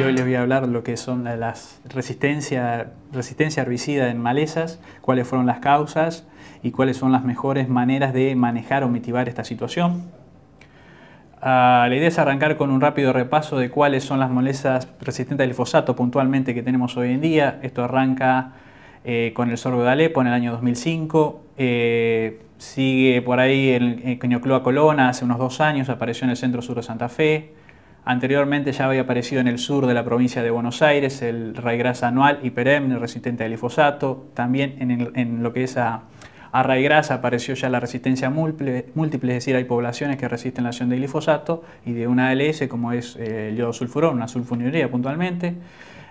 hoy les voy a hablar de lo que son las resistencia herbicida en malezas, cuáles fueron las causas y cuáles son las mejores maneras de manejar o mitigar esta situación. La idea es arrancar con un rápido repaso de cuáles son las malezas resistentes al glifosato puntualmente que tenemos hoy en día. Esto arranca con el sorgo de Alepo en el año 2005. Sigue por ahí el Quinocloa colona, hace unos 2 años apareció en el centro sur de Santa Fe. Anteriormente ya había aparecido en el sur de la provincia de Buenos Aires el raigrasa anual y perenne resistente al glifosato. También en lo que es a raigrasa apareció ya la resistencia múltiple, es decir, hay poblaciones que resisten la acción de glifosato y de una ALS como es el yodo sulfurón, una sulfonilurea puntualmente.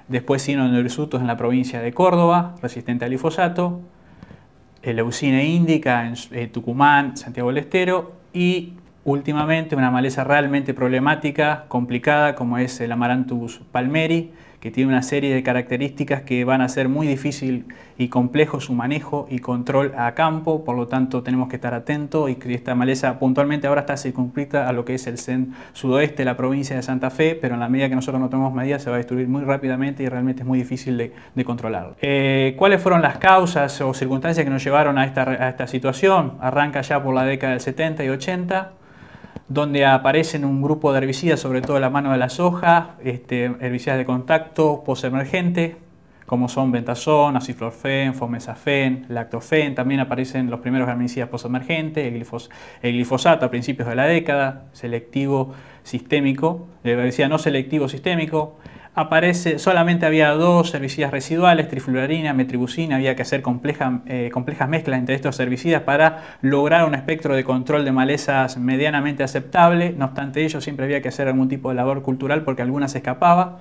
Después Sino hirsutos en la provincia de Córdoba, resistente al glifosato. Leucina índica en Tucumán, Santiago del Estero y últimamente una maleza realmente problemática, complicada, como es el Amaranthus palmeri, que tiene una serie de características que van a hacer muy difícil y complejo su manejo y control a campo, por lo tanto tenemos que estar atentos y que esta maleza puntualmente ahora está circunscrita a lo que es el sudoeste de la provincia de Santa Fe, pero en la medida que nosotros no tomemos medidas se va a destruir muy rápidamente y realmente es muy difícil de controlarlo. ¿Cuáles fueron las causas o circunstancias que nos llevaron a esta situación? Arranca ya por la década del 70 y 80. Donde aparecen un grupo de herbicidas, sobre todo en la mano de la soja, herbicidas de contacto postemergente, como son bentazón, aciflorfen, fomesafen, lactofen. También aparecen los primeros herbicidas postemergentes, el glifosato a principios de la década, selectivo sistémico, herbicida no selectivo sistémico. Solamente había 2 herbicidas residuales, trifluorina, metribuzina. Había que hacer complejas mezclas entre estos herbicidas para lograr un espectro de control de malezas medianamente aceptable. No obstante ello, siempre había que hacer algún tipo de labor cultural porque alguna se escapaba.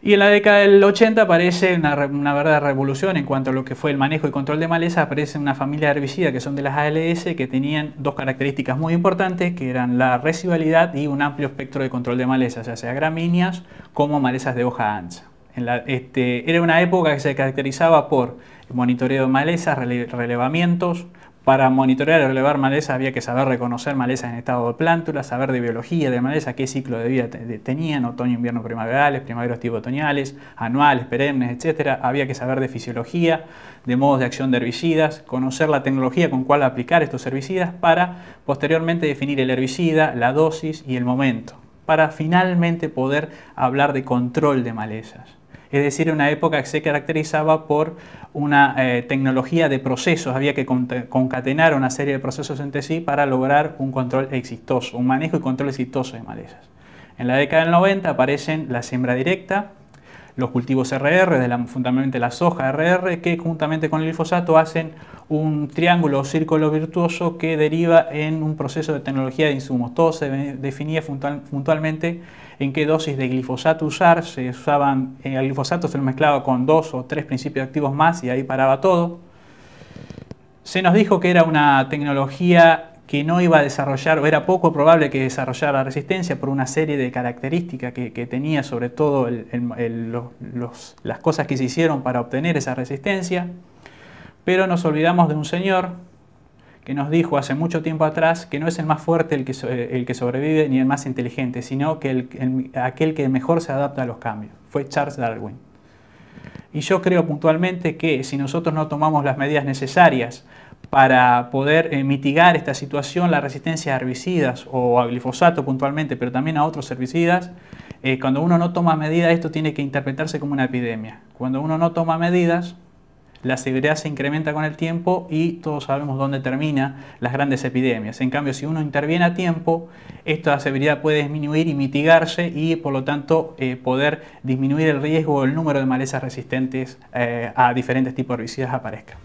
Y en la década del 80 aparece una verdadera revolución en cuanto a lo que fue el manejo y control de maleza. Aparece una familia de herbicidas que son de las ALS que tenían 2 características muy importantes, que eran la residualidad y un amplio espectro de control de malezas, ya sea gramíneas como malezas de hoja ancha. Era una época que se caracterizaba por monitoreo de malezas, relevamientos. Para monitorear y relevar malezas había que saber reconocer malezas en estado de plántula, saber de biología de maleza, qué ciclo de vida tenían, otoño, invierno, primaverales, primaveros tipo otoñales, anuales, perennes, etc. Había que saber de fisiología, de modos de acción de herbicidas, conocer la tecnología con cuál aplicar estos herbicidas para posteriormente definir el herbicida, la dosis y el momento, para finalmente poder hablar de control de malezas. Es decir, una época que se caracterizaba por una tecnología de procesos. Había que concatenar una serie de procesos entre sí para lograr un control exitoso, un manejo y control exitoso de malezas. En la década del 90 aparecen la siembra directa, los cultivos RR, fundamentalmente la soja RR, que juntamente con el glifosato hacen un triángulo o círculo virtuoso que deriva en un proceso de tecnología de insumos. Todo se definía puntualmente en qué dosis de glifosato usar. El glifosato se lo mezclaba con 2 o 3 principios activos más y ahí paraba todo. Se nos dijo que era una tecnología que no iba a desarrollar, o era poco probable que desarrollara resistencia por una serie de características que tenía, sobre todo las cosas que se hicieron para obtener esa resistencia. Pero nos olvidamos de un señor que nos dijo hace mucho tiempo atrás que no es el más fuerte el que sobrevive ni el más inteligente, sino que aquel que mejor se adapta a los cambios. Fue Charles Darwin. Y yo creo puntualmente que si nosotros no tomamos las medidas necesarias para poder mitigar esta situación, la resistencia a herbicidas o a glifosato puntualmente, pero también a otros herbicidas, cuando uno no toma medidas, esto tiene que interpretarse como una epidemia. Cuando uno no toma medidas, la severidad se incrementa con el tiempo y todos sabemos dónde terminan las grandes epidemias. En cambio, si uno interviene a tiempo, esta severidad puede disminuir y mitigarse y por lo tanto poder disminuir el riesgo o el número de malezas resistentes a diferentes tipos de herbicidas aparezcan.